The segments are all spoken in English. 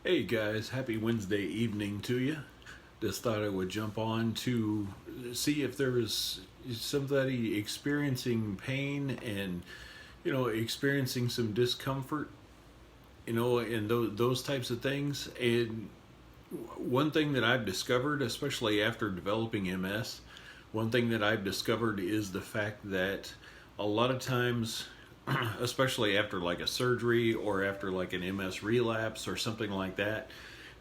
Hey guys, happy Wednesday evening to you. Just thought I would jump on to see if there was somebody experiencing pain and, experiencing some discomfort, and those types of things. And one thing that I've discovered, especially after developing MS, one thing that I've discovered is the fact that a lot of times, especially after like a surgery or after like an MS relapse or something like that,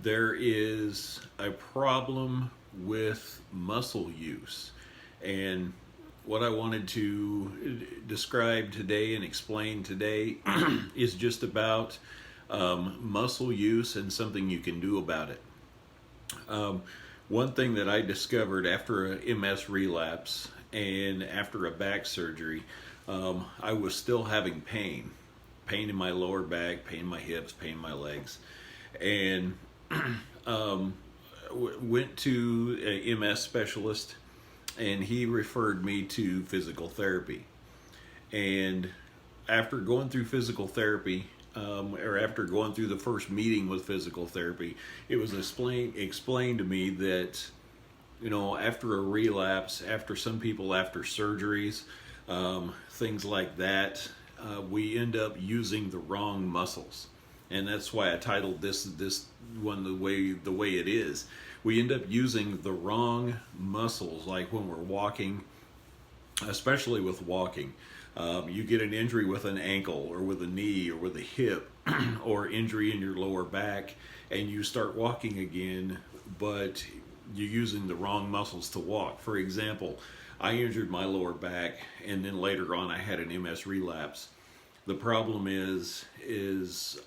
there is a problem with muscle use. And what I wanted to describe today and explain today is just about muscle use and something you can do about it. Um, One thing that I discovered after a MS relapse and after a back surgery, I was still having pain in my lower back, pain in my hips, pain in my legs, and um, went to a MS specialist, and he referred me to physical therapy. And after going through physical therapy, or after going through the first meeting with physical therapy, it was explained to me that, after a relapse, after some people after surgeries, things like that, we end up using the wrong muscles, and that's why I titled this one the way it is. We end up using the wrong muscles, like when we're walking, especially with walking. You get an injury with an ankle or with a knee or with a hip or injury in your lower back, and you start walking again, but you're using the wrong muscles to walk. For example, I injured my lower back, and then later on I had an MS relapse. The problem is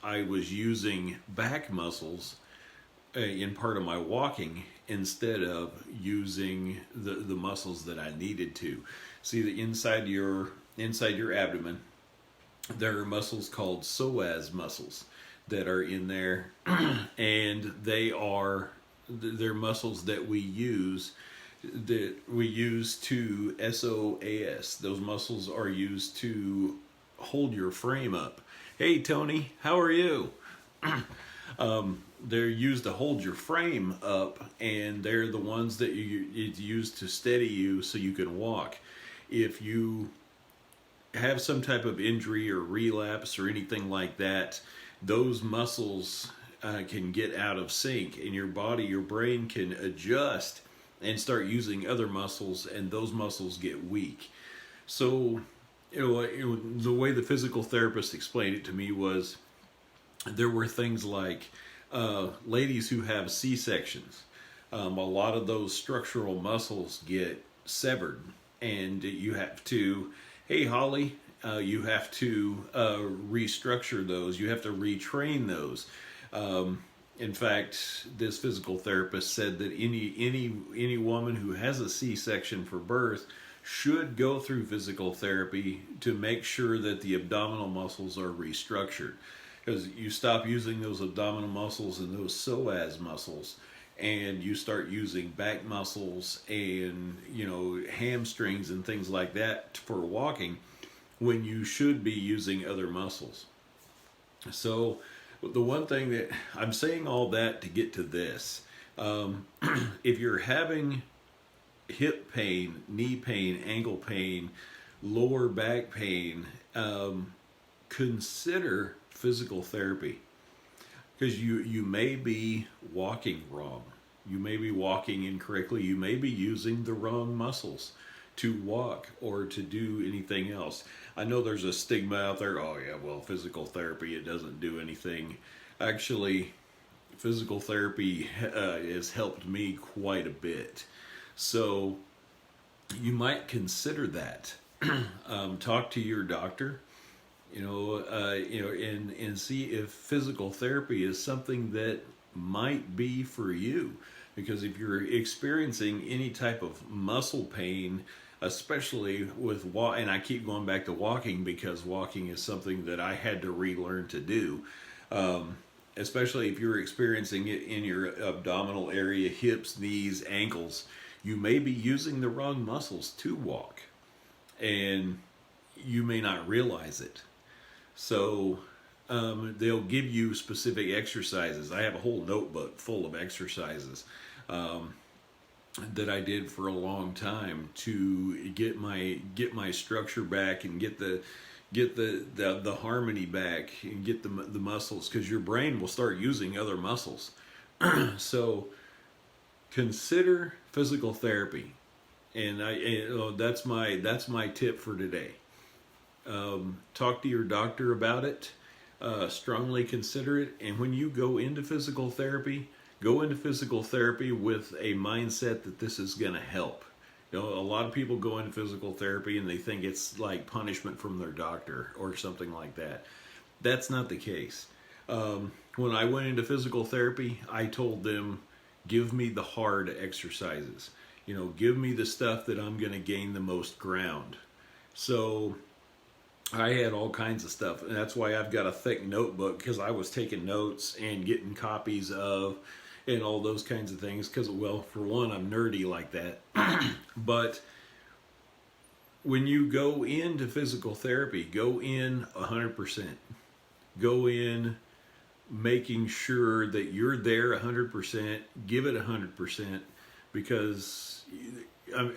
I was using back muscles in part of my walking instead of using the muscles that I needed to. See, the inside your abdomen, there are muscles called psoas muscles that are in there, and they're muscles that we use to SOAS. Those muscles are used to hold your frame up. Hey Tony, how are you? They're used to hold your frame up, and they're the ones that it's used to steady you so you can walk. If you have some type of injury or relapse or anything like that, those muscles can get out of sync, and your brain can adjust and start using other muscles, and those muscles get weak. So, the way the physical therapist explained it to me was there were things like ladies who have C-sections. A lot of those structural muscles get severed, and you have to, hey Holly, you have to restructure those. You have to retrain those. In fact, this physical therapist said that any woman who has a C-section for birth should go through physical therapy to make sure that the abdominal muscles are restructured. Because you stop using those abdominal muscles and those psoas muscles, and you start using back muscles and hamstrings and things like that for walking, when you should be using other muscles. So the one thing that I'm saying all that to get to this, if you're having hip pain, knee pain, ankle pain, lower back pain, consider physical therapy, because you may be walking wrong. You may be walking incorrectly. You may be using the wrong muscles to walk or to do anything else. I know there's a stigma out there, oh yeah, well, physical therapy, it doesn't do anything. Actually, physical therapy has helped me quite a bit. So you might consider that. Talk to your doctor, and see if physical therapy is something that might be for you. Because if you're experiencing any type of muscle pain, especially with and I keep going back to walking because walking is something that I had to relearn to do. Especially if you're experiencing it in your abdominal area, hips, knees, ankles, you may be using the wrong muscles to walk, and you may not realize it. So they'll give you specific exercises. I have a whole notebook full of exercises that I did for a long time to get my structure back and get the harmony back and get the muscles, because your brain will start using other muscles. So consider physical therapy, and that's my tip for today. Talk to your doctor about it. Strongly consider it. And when you go into physical therapy with a mindset that this is going to help. A lot of people go into physical therapy and they think it's like punishment from their doctor or something like that. That's not the case. When I went into physical therapy, I told them, give me the hard exercises. Give me the stuff that I'm going to gain the most ground. So I had all kinds of stuff, and that's why I've got a thick notebook, because I was taking notes and getting copies of and all those kinds of things, because, well, for one, I'm nerdy like that. But when you go into physical therapy, go in 100%. Go in making sure that you're there 100%, give it 100%, because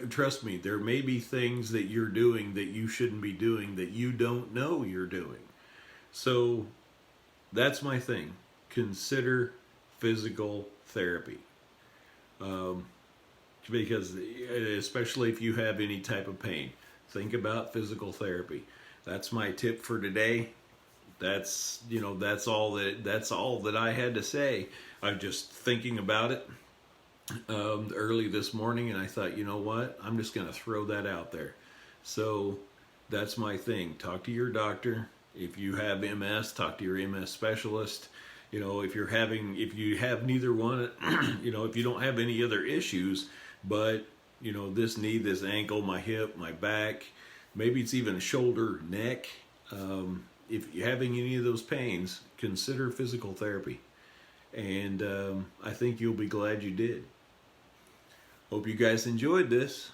trust me, there may be things that you're doing that you shouldn't be doing that you don't know you're doing. So that's my thing. Consider physical therapy. Because especially if you have any type of pain, think about physical therapy. That's my tip for today. That's all that I had to say. I'm just thinking about it early this morning, and I thought, you know what? I'm just going to throw that out there. So that's my thing. Talk to your doctor. If you have MS, talk to your MS specialist. If you have neither one, if you don't have any other issues, but this knee, this ankle, my hip, my back, maybe it's even shoulder, neck. If you're having any of those pains, consider physical therapy. And I think you'll be glad you did. Hope you guys enjoyed this.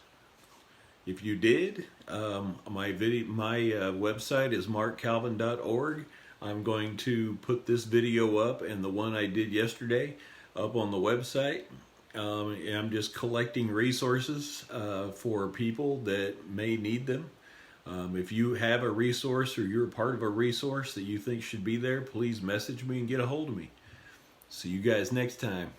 If you did, my website is markcalvin.org. I'm going to put this video up and the one I did yesterday up on the website. I'm just collecting resources for people that may need them. If you have a resource or you're part of a resource that you think should be there, please message me and get a hold of me. See you guys next time.